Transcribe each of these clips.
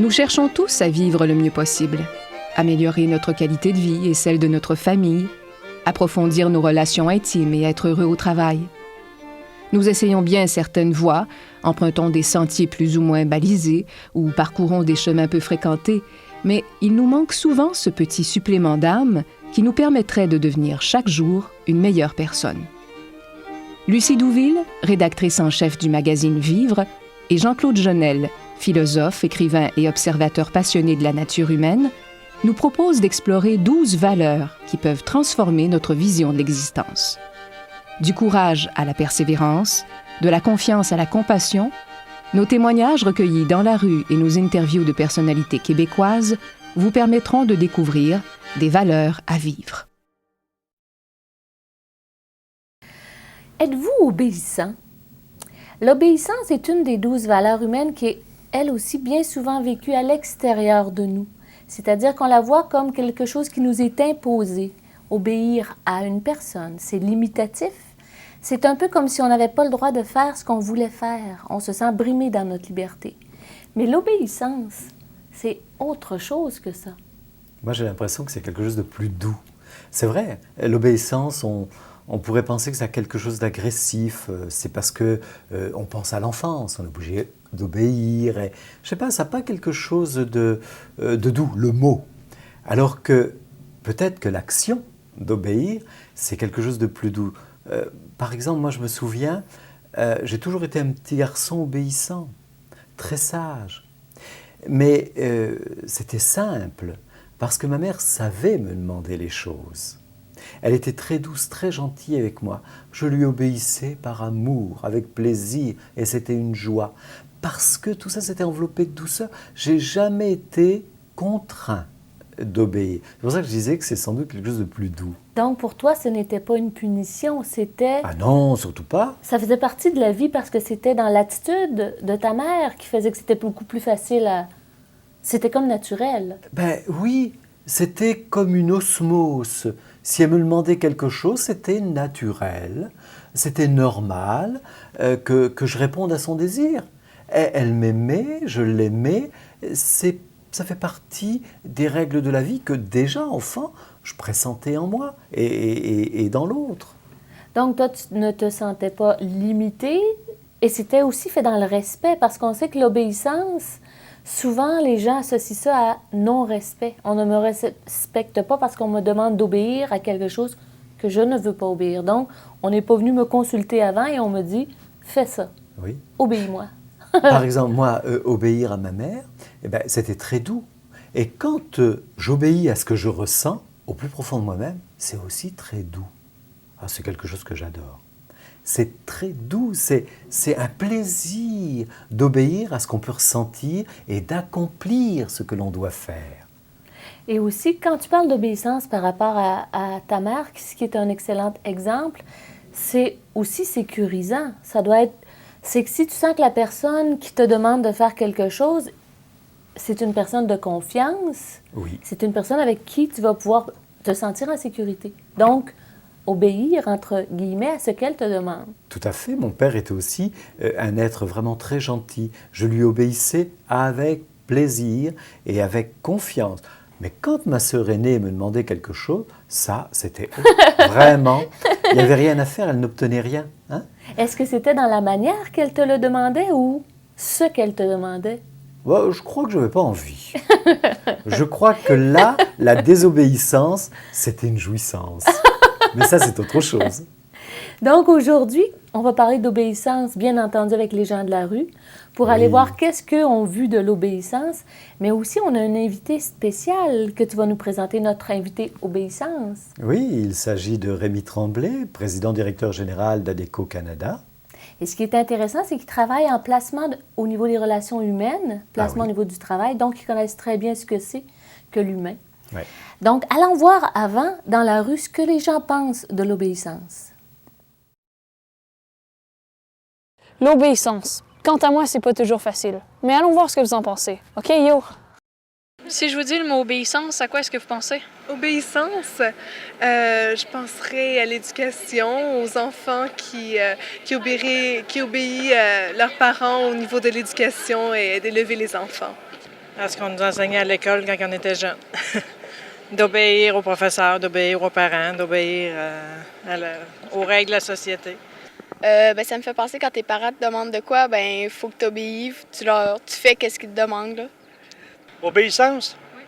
Nous cherchons tous à vivre le mieux possible, améliorer notre qualité de vie et celle de notre famille, approfondir nos relations intimes et être heureux au travail. Nous essayons bien certaines voies, empruntons des sentiers plus ou moins balisés ou parcourons des chemins peu fréquentés, mais il nous manque souvent ce petit supplément d'âme qui nous permettrait de devenir chaque jour une meilleure personne. Lucie Douville, rédactrice en chef du magazine Vivre, et Jean-Claude Jeunel, philosophe, écrivain et observateur passionné de la nature humaine, nous proposent d'explorer 12 valeurs qui peuvent transformer notre vision de l'existence. Du courage à la persévérance, de la confiance à la compassion, nos témoignages recueillis dans la rue et nos interviews de personnalités québécoises vous permettront de découvrir des valeurs à vivre. Êtes-vous obéissant? L'obéissance est une des 12 valeurs humaines qui est, elle aussi, bien souvent vécue à l'extérieur de nous. C'est-à-dire qu'on la voit comme quelque chose qui nous est imposé. Obéir à une personne, c'est limitatif. C'est un peu comme si on n'avait pas le droit de faire ce qu'on voulait faire. On se sent brimé dans notre liberté. Mais l'obéissance, c'est autre chose que ça. Moi, j'ai l'impression que c'est quelque chose de plus doux. C'est vrai, l'obéissance, on pourrait penser que ça a quelque chose d'agressif. C'est parce que on pense à l'enfance, on est obligé d'obéir. Et, je sais pas, ça n'a pas quelque chose de doux, le mot. Alors que peut-être que l'action d'obéir, c'est quelque chose de plus doux. Par exemple, moi je me souviens, j'ai toujours été un petit garçon obéissant, très sage. Mais c'était simple, parce que ma mère savait me demander les choses. Elle était très douce, très gentille avec moi. Je lui obéissais par amour, avec plaisir, et c'était une joie. Parce que tout ça s'était enveloppé de douceur. J'ai jamais été contraint d'obéir. C'est pour ça que je disais que c'est sans doute quelque chose de plus doux. Donc pour toi, ce n'était pas une punition, c'était... Ah non, surtout pas. Ça faisait partie de la vie parce que c'était dans l'attitude de ta mère qui faisait que c'était beaucoup plus facile à... C'était comme naturel. Ben oui, c'était comme une osmose. Si elle me demandait quelque chose, c'était naturel, c'était normal que je réponde à son désir. Elle m'aimait, je l'aimais, ça fait partie des règles de la vie que déjà, enfant, je pressentais en moi et dans l'autre. Donc toi, tu ne te sentais pas limité et c'était aussi fait dans le respect parce qu'on sait que l'obéissance, souvent les gens associent ça à non-respect. On ne me respecte pas parce qu'on me demande d'obéir à quelque chose que je ne veux pas obéir. Donc, on n'est pas venu me consulter avant et on me dit « fais ça, oui. Obéis-moi ». Par exemple, moi, obéir à ma mère, eh ben, c'était très doux. Et quand j'obéis à ce que je ressens, au plus profond de moi-même, c'est aussi très doux. Ah, c'est quelque chose que j'adore. C'est très doux, c'est un plaisir d'obéir à ce qu'on peut ressentir et d'accomplir ce que l'on doit faire. Et aussi, quand tu parles d'obéissance par rapport à ta mère, ce qui est un excellent exemple, c'est aussi sécurisant. Ça doit être... C'est que si tu sens que la personne qui te demande de faire quelque chose, c'est une personne de confiance, oui. C'est une personne avec qui tu vas pouvoir te sentir en sécurité. Donc, obéir, entre guillemets, à ce qu'elle te demande. Tout à fait. Mon père était aussi un être vraiment très gentil. Je lui obéissais avec plaisir et avec confiance. Mais quand ma sœur aînée me demandait quelque chose, ça, c'était vraiment... Il n'y avait rien à faire, elle n'obtenait rien. Hein? Est-ce que c'était dans la manière qu'elle te le demandait ou ce qu'elle te demandait? Bon, je crois que je n'avais pas envie. Je crois que là, la désobéissance, c'était une jouissance. Mais ça, c'est autre chose. Donc aujourd'hui, on va parler d'obéissance, bien entendu, avec les gens de la rue, pour aller voir qu'est-ce qu'eux ont vu de l'obéissance. Mais aussi, on a un invité spécial que tu vas nous présenter, notre invité obéissance. Oui, il s'agit de Rémi Tremblay, président-directeur général d'ADECO Canada. Et ce qui est intéressant, c'est qu'ils travaillent en placement au niveau des relations humaines, placement au niveau du travail, donc ils connaissent très bien ce que c'est que l'humain. Ouais. Donc, allons voir avant, dans la rue, ce que les gens pensent de l'obéissance. L'obéissance. Quant à moi, c'est pas toujours facile. Mais allons voir ce que vous en pensez. OK, yo? Si je vous dis le mot obéissance, à quoi est-ce que vous pensez? Obéissance, je penserais à l'éducation, aux enfants qui obéissent leurs parents au niveau de l'éducation et d'élever les enfants. À ce qu'on nous enseignait à l'école quand on était jeunes. D'obéir aux professeurs, d'obéir aux parents, d'obéir aux règles de la société. Ça me fait penser quand tes parents te demandent de quoi, il faut que tu obéisses, tu fais qu'est-ce qu'ils te demandent. Là. Obéissance? Oui.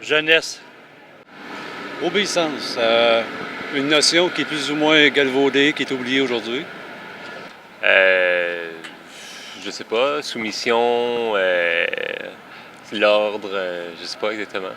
Jeunesse. Obéissance. Une notion qui est plus ou moins galvaudée, qui est oubliée aujourd'hui. Je sais pas, soumission, l'ordre, je sais pas exactement.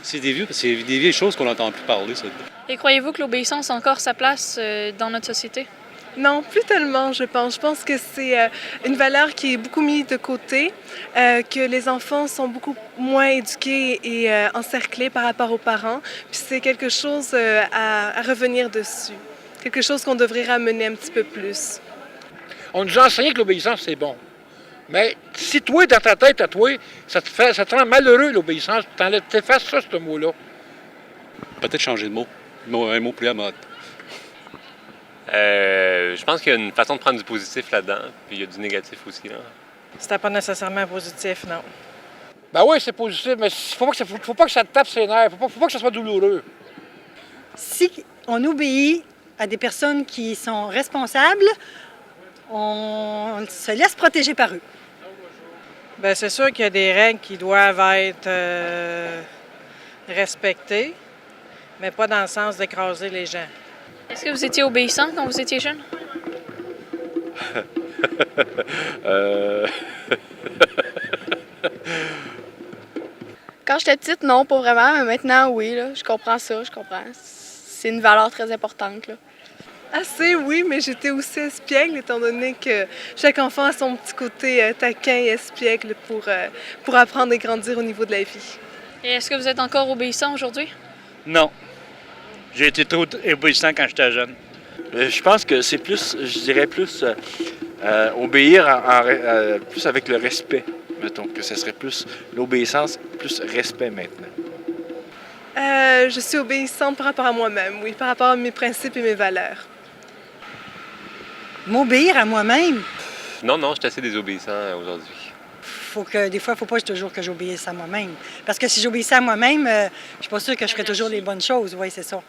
C'est des vieilles choses qu'on n'entend plus parler, ça. Et croyez-vous que l'obéissance a encore sa place dans notre société? Non, plus tellement, je pense. Je pense que c'est une valeur qui est beaucoup mise de côté, que les enfants sont beaucoup moins éduqués et encerclés par rapport aux parents. Puis c'est quelque chose à revenir dessus, quelque chose qu'on devrait ramener un petit peu plus. On nous a enseigné que l'obéissance, c'est bon. Mais si toi, dans ta tête à toi, ça te rend malheureux, l'obéissance, tu effaces ça, ce mot-là. Peut-être changer de mot. Un mot plus à mode. Je pense qu'il y a une façon de prendre du positif là-dedans, puis il y a du négatif aussi. Là. C'était pas nécessairement positif, non. Ben oui, c'est positif, mais faut pas que ça te tape ses nerfs, faut pas que ça soit douloureux. Si on obéit à des personnes qui sont responsables, on se laisse protéger par eux. Bien, c'est sûr qu'il y a des règles qui doivent être respectées, mais pas dans le sens d'écraser les gens. Est-ce que vous étiez obéissant quand vous étiez jeune? Quand j'étais petite, non, pas vraiment, mais maintenant, oui, là, je comprends ça, je comprends. C'est une valeur très importante. Là. Assez, oui, mais j'étais aussi espiègle, étant donné que chaque enfant a son petit côté taquin et espiègle pour apprendre et grandir au niveau de la vie. Et est-ce que vous êtes encore obéissant aujourd'hui? Non. J'ai été trop obéissant quand j'étais jeune. Je pense que c'est plus, je dirais plus obéir plus avec le respect, mettons, que ce serait plus l'obéissance, plus respect maintenant. Je suis obéissante par rapport à moi-même, oui, par rapport à mes principes et mes valeurs. M'obéir à moi-même? Non, je suis assez désobéissant aujourd'hui. Des fois, il ne faut pas toujours que j'obéisse à moi-même. Parce que si j'obéissais à moi-même, je ne suis pas sûre que je ferais toujours les bonnes choses. Oui, c'est ça.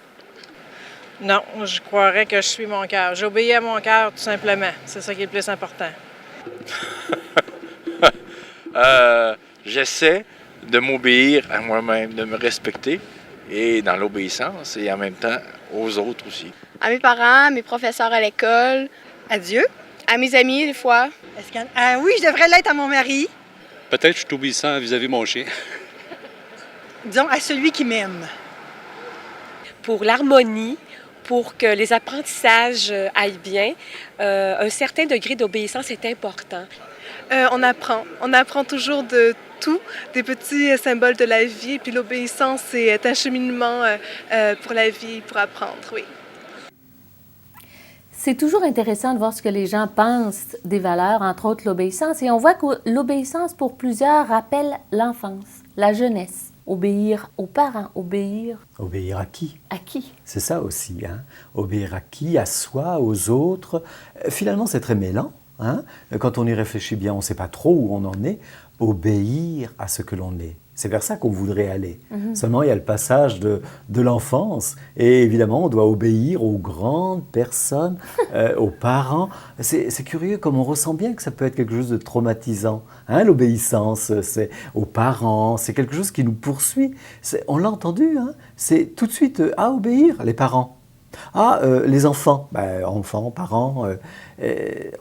Non, je croirais que je suis mon cœur. J'obéis à mon cœur, tout simplement. C'est ça qui est le plus important. J'essaie de m'obéir à moi-même, de me respecter, et dans l'obéissance, et en même temps aux autres aussi. À mes parents, à mes professeurs à l'école. À Dieu. À mes amis, des fois. Oui, je devrais l'être à mon mari. Peut-être que je suis obéissant vis-à-vis de mon chien. Disons, à celui qui m'aime. Pour l'harmonie, pour que les apprentissages aillent bien, un certain degré d'obéissance est important. On apprend toujours de tout, des petits symboles de la vie, et puis l'obéissance, c'est un cheminement pour la vie, pour apprendre, oui. C'est toujours intéressant de voir ce que les gens pensent des valeurs, entre autres l'obéissance. Et on voit que l'obéissance, pour plusieurs, rappelle l'enfance, la jeunesse. Obéir aux parents, obéir... Obéir à qui? À qui? C'est ça aussi, hein? Obéir à qui? À soi, aux autres. Finalement, c'est très mêlant. Hein? Quand on y réfléchit bien, on ne sait pas trop où on en est. Obéir à ce que l'on est. C'est vers ça qu'on voudrait aller. Seulement, il y a le passage de l'enfance. Et évidemment, on doit obéir aux grandes personnes, aux parents. C'est curieux, comme on ressent bien que ça peut être quelque chose de traumatisant. Hein, l'obéissance, c'est aux parents, c'est quelque chose qui nous poursuit. On l'a entendu, hein, c'est tout de suite à obéir, les parents. Les enfants, enfants, parents,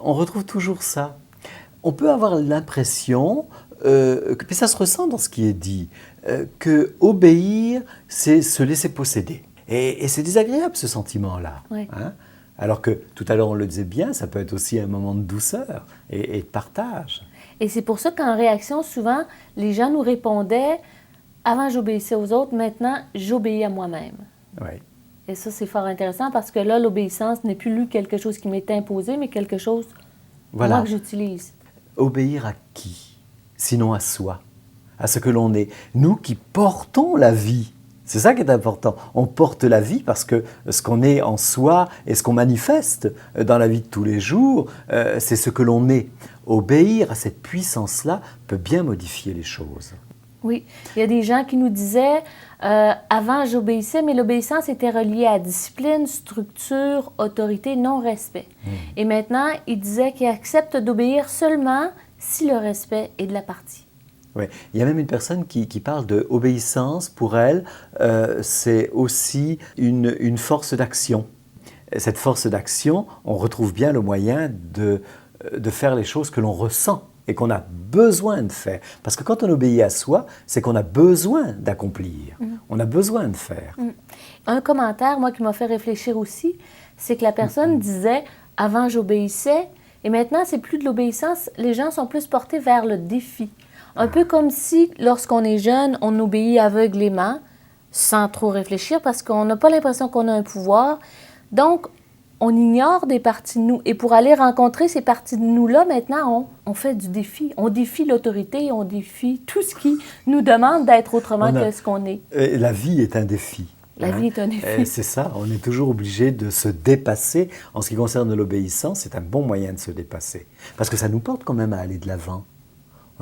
on retrouve toujours ça. On peut avoir l'impression, puis ça se ressent dans ce qui est dit, que obéir, c'est se laisser posséder. Et c'est désagréable ce sentiment-là. Oui. Hein? Alors que tout à l'heure on le disait bien, ça peut être aussi un moment de douceur et de partage. Et c'est pour ça qu'en réaction, souvent, les gens nous répondaient « Avant, j'obéissais aux autres, maintenant, j'obéis à moi-même. » Oui. Et ça, c'est fort intéressant parce que là, l'obéissance n'est plus quelque chose qui m'est imposé, mais quelque chose moi que j'utilise. Obéir à qui? Sinon à soi, à ce que l'on est. Nous qui portons la vie. C'est ça qui est important. On porte la vie parce que ce qu'on est en soi et ce qu'on manifeste dans la vie de tous les jours, c'est ce que l'on est. Obéir à cette puissance-là peut bien modifier les choses. Oui, il y a des gens qui nous disaient avant j'obéissais, mais l'obéissance était reliée à discipline, structure, autorité, non-respect. Et maintenant, ils disaient qu'ils acceptent d'obéir seulement si le respect est de la partie. Oui, il y a même une personne qui parle de obéissance. Pour elle, c'est aussi une force d'action. Cette force d'action, on retrouve bien le moyen de faire les choses que l'on ressent et qu'on a besoin de faire. Parce que quand on obéit à soi, c'est qu'on a besoin d'accomplir. On a besoin de faire. Un commentaire, moi, qui m'a fait réfléchir aussi, c'est que la personne disait « Avant, j'obéissais, et maintenant, c'est plus de l'obéissance. Les gens sont plus portés vers le défi. » Un peu comme si, lorsqu'on est jeune, on obéit aveuglément, sans trop réfléchir, parce qu'on n'a pas l'impression qu'on a un pouvoir. Donc, on ignore des parties de nous. Et pour aller rencontrer ces parties de nous-là, maintenant, on fait du défi. On défie l'autorité, on défie tout ce qui nous demande d'être autrement que ce qu'on est. La vie est un défi. La vie est un défi. C'est ça, on est toujours obligé de se dépasser. En ce qui concerne l'obéissance, c'est un bon moyen de se dépasser. Parce que ça nous porte quand même à aller de l'avant.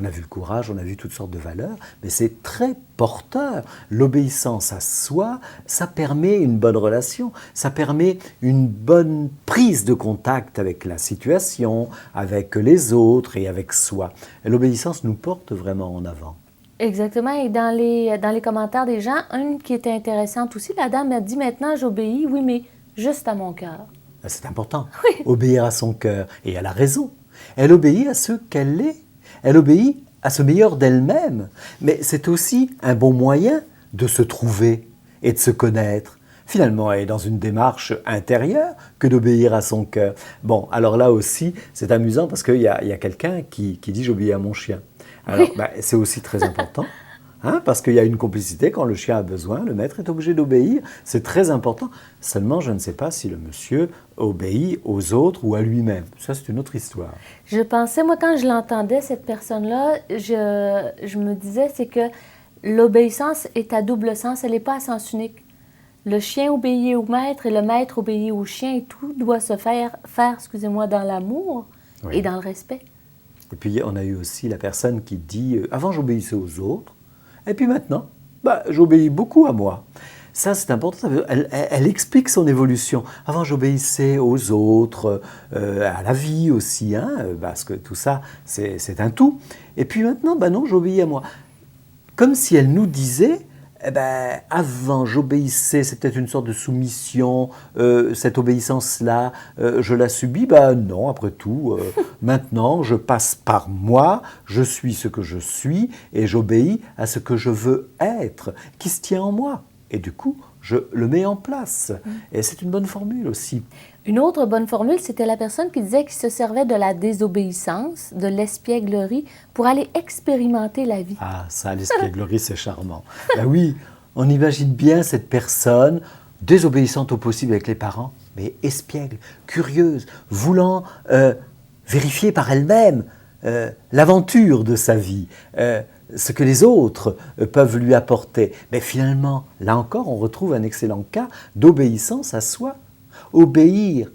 On a vu le courage, on a vu toutes sortes de valeurs, mais c'est très porteur. L'obéissance à soi, ça permet une bonne relation, ça permet une bonne prise de contact avec la situation, avec les autres et avec soi. Et l'obéissance nous porte vraiment en avant. Exactement, et dans les commentaires des gens, une qui était intéressante aussi, la dame a dit « Maintenant, j'obéis, oui, mais juste à mon cœur. » C'est important, oui. Obéir à son cœur, et elle a raison. Elle obéit à ce qu'elle est. Elle obéit à ce meilleur d'elle-même, mais c'est aussi un bon moyen de se trouver et de se connaître. Finalement, elle est dans une démarche intérieure que d'obéir à son cœur. Bon, alors là aussi, c'est amusant parce qu'il y a quelqu'un qui dit « j'obéis à mon chien ». Alors, c'est aussi très important. Parce qu'il y a une complicité, quand le chien a besoin, le maître est obligé d'obéir, c'est très important. Seulement, je ne sais pas si le monsieur obéit aux autres ou à lui-même. Ça, c'est une autre histoire. Je pensais, moi, quand je l'entendais, cette personne-là, je me disais, c'est que l'obéissance est à double sens, elle n'est pas à sens unique. Le chien obéit au maître et le maître obéit au chien et tout doit se faire dans l'amour et dans le respect. Et puis, on a eu aussi la personne qui dit « Avant, j'obéissais aux autres. Et puis maintenant, j'obéis beaucoup à moi. » Ça, c'est important. Elle explique son évolution. Avant, j'obéissais aux autres, à la vie aussi, parce que tout ça, c'est un tout. Et puis maintenant, non, j'obéis à moi. Comme si elle nous disait, avant, j'obéissais, c'est peut-être une sorte de soumission, cette obéissance-là, je la subis. Non, après tout, maintenant, je passe par moi, je suis ce que je suis, et j'obéis à ce que je veux être, qui se tient en moi. Et du coup, je le mets en place. Et c'est une bonne formule aussi. Une autre bonne formule, c'était la personne qui disait qu'il se servait de la désobéissance, de l'espièglerie, pour aller expérimenter la vie. Ah, ça, l'espièglerie, c'est charmant. Oui, on imagine bien cette personne désobéissante au possible avec les parents, mais espiègle, curieuse, voulant vérifier par elle-même l'aventure de sa vie, ce que les autres peuvent lui apporter. Mais finalement, là encore, on retrouve un excellent cas d'obéissance à soi. Obéir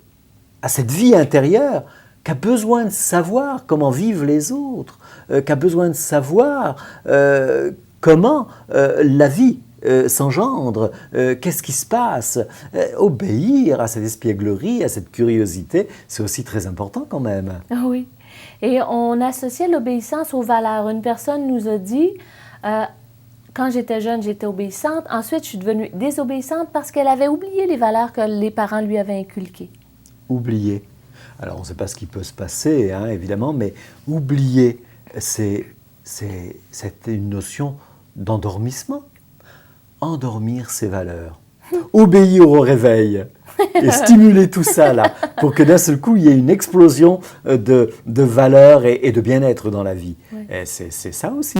à cette vie intérieure qu'a besoin de savoir comment vivent les autres, qu'a besoin de savoir comment la vie s'engendre, qu'est-ce qui se passe. Obéir à cette espièglerie, à cette curiosité, c'est aussi très important quand même. Ah oui. Et on associait l'obéissance aux valeurs. Une personne nous a dit Quand j'étais jeune, j'étais obéissante. Ensuite, je suis devenue désobéissante parce qu'elle avait oublié les valeurs que les parents lui avaient inculquées. Oublier. Alors, on ne sait pas ce qui peut se passer, hein, évidemment, mais oublier, c'est une notion d'endormissement. Endormir ses valeurs. Obéir au réveil. Et stimuler tout ça, là, pour que d'un seul coup, il y ait une explosion de valeurs et de bien-être dans la vie. Oui. Et c'est ça aussi.